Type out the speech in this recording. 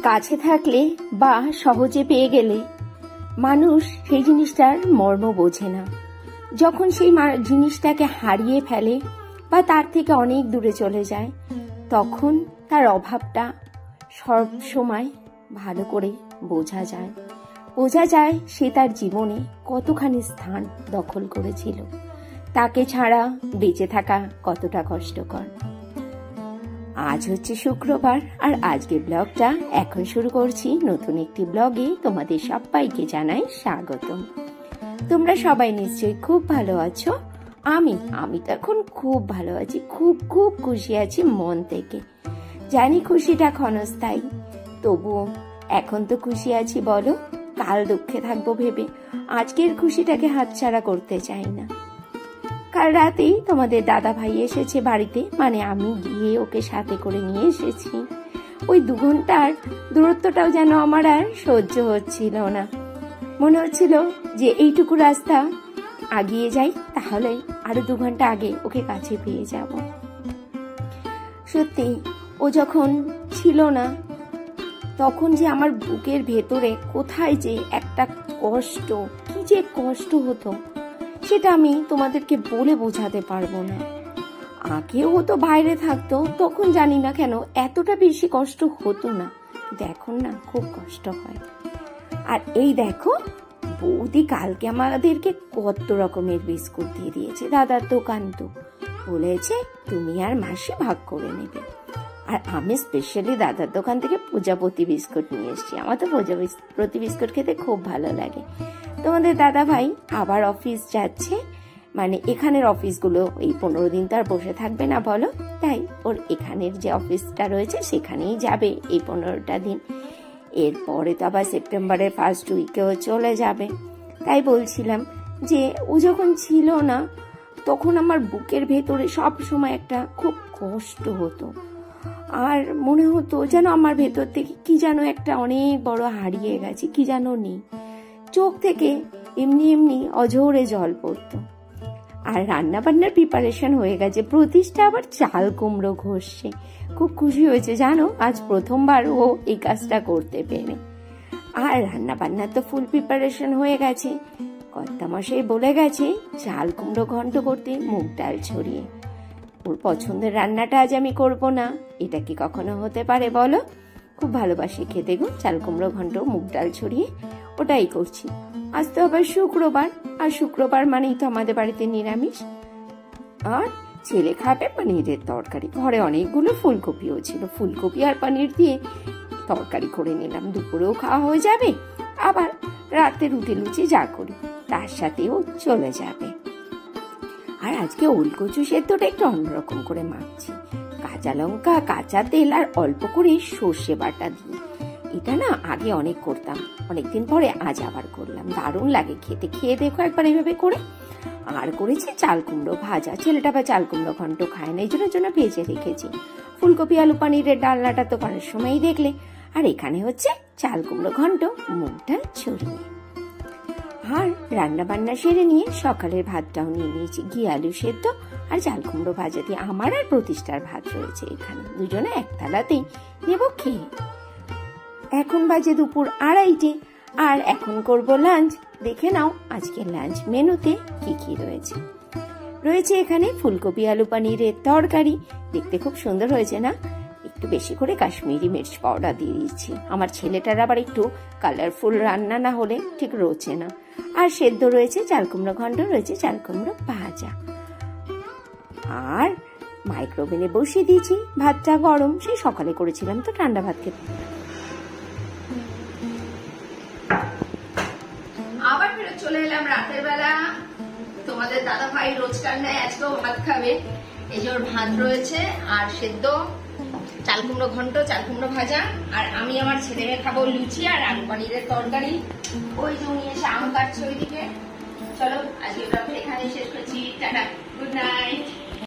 কাছে থাকলে বা সহজে পেয়ে গেলে মানুষ সেই জিনিসটার মর্ম বোঝে না। যখন সেই জিনিসটাকে হারিয়ে ফেলে বা তার থেকে অনেক দূরে চলে যায়, তখন তার অভাবটা সব সময় ভালো করে বোঝা যায় সে তার জীবনে কতখানি স্থান দখল করেছিল, তাকে ছাড়া বেঁচে থাকা কতটা কষ্টকর। আজ হচ্ছে শুক্রবার, আর আজকে ব্লগটা এখন শুরু করছি। নতুন একটি ব্লগে তোমাদের সবাইকে জানাই স্বাগতম। তোমরা সবাই নিশ্চয়ই খুব ভালো আছো। আমি তো এখন খুব ভালো আছি, খুব খুশি আছি মন থেকে। জানি খুশিটা ক্ষণস্থায়ী, তবুও এখন তো খুশি আছি বলো, কাল দুঃখে থাকবো ভেবে আজকের খুশিটাকে হাতছাড়া করতে চাই না। কাল রাতেই তোমাদের দাদা ভাই এসেছে বাড়িতে, মানে আমি গিয়ে ওকে সাথে করে নিয়ে এসেছি। ওই 2 ঘন্টার দূরত্বটাও যেন আমার আর সহ্য হচ্ছিল না। মনে হচ্ছিল যে এইটুকু রাস্তা আগিয়ে যাই, তাহলে আরো 2 ঘন্টা আগে ওকে কাছে পেয়ে যাব। সত্যি ও যখন ছিল না, তখন যে আমার বুকের ভেতরে কোথায় যে একটা কষ্ট, কি যে কষ্ট হতো, সেটা আমি তোমাদেরকে বলে বোঝাতে পারবো না। আগে ও তো বাইরে থাকতো, তখন জানি না কেন এতটা বেশি কষ্ট হতো না, কিন্তু এখন না খুব কষ্ট হয়। আর এই দেখো, বৌদি কালকে আমাদেরকে কত রকমের বিস্কুট দিয়ে দিয়েছে। দাদার দোকান তো, বলেছে তুমি আর মাসি ভাগ করে নেবে। আর আমি স্পেশালি দাদার দোকান থেকে প্রজাপতি বিস্কুট নিয়ে এসেছি। আমার তো প্রজাপতি বিস্কুট খেতে খুব ভালো লাগে। তোমাদের দাদা ভাই আবার অফিস যাচ্ছে, মানে এখানের অফিসগুলো এই 15 দিন তো আর বসে থাকবে না বলো, তাই ওর এখানের যে অফিসটা রয়েছে সেখানেই যাবে এই 15টা দিন। এরপরে তো আবার সেপ্টেম্বরের ফার্স্ট উইকেও চলে যাবে। তাই বলছিলাম যে ও যখন ছিল না, তখন আমার বুকের ভেতরে সব সময় একটা খুব কষ্ট হতো, আর মনে হতো যেন আমার ভেতর থেকে কি যেন একটা অনেক বড় হারিয়ে গেছে, কি যেন নেই। চোখ থেকে এমনি অঝোরে জল পড়তো। আর রান্না বান্নার প্রিপারেশন হয়ে গেছে, প্রতিষ্ঠা আবার চাল কুমড়ো ঘষছে। খুব খুশি হয়েছে জানো, আজ প্রথমবার ও এই কাজটা করতে পেরে। আর রান্না বান্নার তো ফুল প্রিপারেশন হয়ে গেছে। কর্তামশাই বলে গেছে চাল কুমড়ো ঘন্ট করতে মুগ ডাল ছড়িয়ে। ওর পছন্দের রান্নাটা আজ আমি করব না, এটা কি কখনো হতে পারে বলো? খুব ভালোবাসি খেতে গো চাল কুমড়ো ঘন্ট মুগ ডাল ছড়িয়ে, ওটাই করছি। আজ তো আবার শুক্রবার, আর শুক্রবার মানেই তো আমাদের বাড়িতে নিরামিষ। আর ছেলে খাবে পনিরের তরকারি। ঘরে অনেকগুলো ফুলকপিও ছিল, ফুলকপি আর পনির দিয়ে তরকারি করে নিলাম। দুপুরেও খাওয়া হয়ে যাবে, আবার রাতে রুটি লুচি যা করি তার সাথেও চলে যাবে। আর আজকে ওলকচু সেদ্ধটা একটু অন্যরকম করে মাখছি, কাঁচা লঙ্কা, কাঁচা তেল আর অল্প করে সর্ষে বাটা দিয়ে। এটা না আগে অনেক করতাম, অনেকদিন পরে আজ আবার করলাম, দারুণ লাগে খেতে। খেয়ে দেখো একবার এইভাবে করে। আর করেছি চাল কুমড়ো ভাজা, ছেলেটা বা চাল কুমড়ো ঘন্ট খায় না, এই জন্য ভেজে রেখেছি। ফুলকপি আলু পানিরের ডালনাটা তো করার সময়ই দেখলে। আর এখানে হচ্ছে চাল কুমড়ো ঘন্ট মুগ ডাল ছড়িয়ে। আর রান্না বান্না সেরে নিয়ে সকালের ভাতটাও নিয়ে নিয়েছি, ঘি আলু সেদ্ধ আর চাল কুমড়ো ভাজা দিয়ে। আমার আর প্রতিষ্ঠার ভাত রয়েছে এখানে, দুজনে একতলাতেই নেব খেয়ে। এখন বাজে দুপুর 2:30, আর এখন করব লাঞ্চ। দেখে নাও আজকে লাঞ্চ মেনুতে কি রয়েছে। এখানে ফুলকপি আলু পানিরের তরকারি, দেখতে খুব সুন্দর হয়েছে না? একটু বেশি করে কাশ্মীরি মির্চ পাউডার দিয়ে দিচ্ছি, আমার ছেলেটার আবার একটু কালারফুল রান্না না হলে ঠিক রোচে না। আর সেদ্ধ রয়েছে চাল কুমড়ো ঘন্ট, রয়েছে চাল কুমড়ো ভাজা। আর মাইক্রোওভেনে বসিয়ে দিয়েছি ভাতটা গরম, সেই সকালে করেছিলাম তো ঠান্ডা ভাত খেতে। আবার ফেরত চলে এলাম রাতের বেলা। তোমাদের দাদা ভাই রোজকার নেয় আজকেও ভাত খাবে, এই যে ওর ভাত রয়েছে আর সেদ্ধ চাল কুমড়ো ঘন্ট, চাল কুমড়ো ভাজা। আর আমি আমার ছেলে মেয়ে খাবো লুচি আর আলু পানিরের তরকারি। ওই যে উনি এসে আম কাটছে ওইদিকে। চলো আজকে ব্লগটা এখানে শেষ করছি, টাটা, গুড নাইট।